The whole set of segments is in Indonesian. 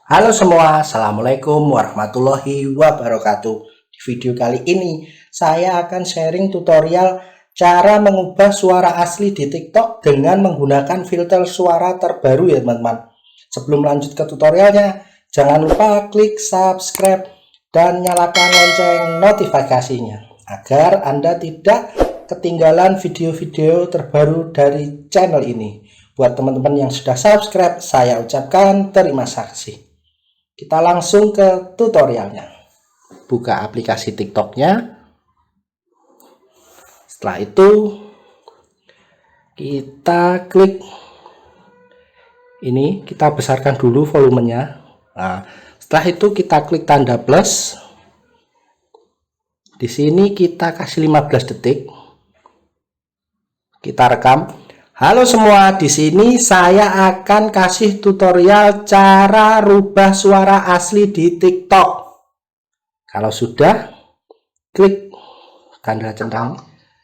Halo semua, Assalamualaikum warahmatullahi wabarakatuh. Di video kali ini saya akan sharing tutorial cara mengubah suara asli di TikTok dengan menggunakan filter suara terbaru ya teman-teman. Sebelum lanjut ke tutorialnya, jangan lupa klik subscribe dan nyalakan lonceng notifikasinya agar Anda tidak ketinggalan video-video terbaru dari channel ini. Buat teman-teman yang sudah subscribe, saya ucapkan terima kasih. Kita langsung ke tutorialnya. Buka aplikasi TikToknya. Setelah itu kita klik ini, kita besarkan dulu volumenya. Nah, setelah itu kita klik tanda plus. Di sini kita kasih 15 detik. Kita rekam. Halo semua, di sini saya akan kasih tutorial cara rubah suara asli di TikTok. Kalau sudah, klik tanda centang.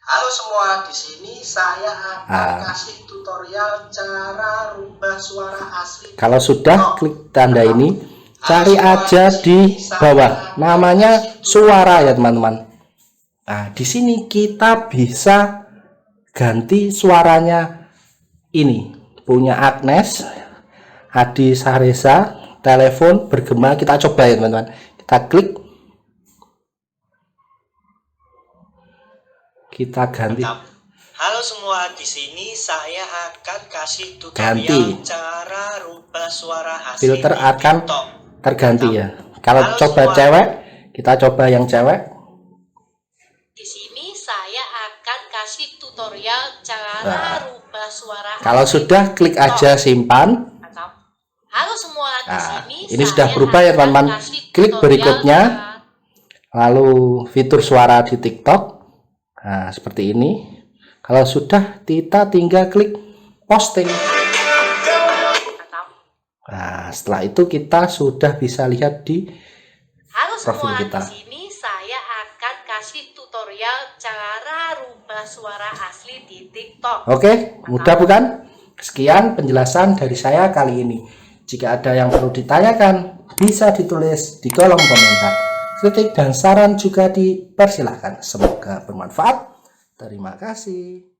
Halo semua, di sini saya akan kasih tutorial cara rubah suara asli. Kalau sudah, klik tanda ini, cari aja di bawah, namanya suara ya teman-teman. Nah, di sini kita bisa ganti suaranya. Ini punya Agnes, Adi Sahresa, telepon bergema. Kita coba ya teman-teman. Kita klik, kita ganti. Halo semua, di sini saya akan kasih tutorial cara rubah suara asli. Filter akan terganti ya. Kalau coba cewek, kita coba yang cewek. Di sini saya akan kasih tutorial cara rubah suara. Kalau sudah, klik aja simpan. Halo semua, di sini ini sudah berubah ya teman-teman. Klik berikutnya, lalu fitur suara di TikTok. Nah, seperti ini. Kalau sudah, kita tinggal klik posting. Nah, setelah itu kita sudah bisa lihat di profil kita. Di sini saya akan kasih tutorial cara rubah suara asli di TikTok. Oke, mudah bukan? Sekian penjelasan dari saya kali ini. Jika ada yang perlu ditanyakan, bisa ditulis di kolom komentar. Kritik dan saran juga dipersilahkan. Semoga bermanfaat. Terima kasih.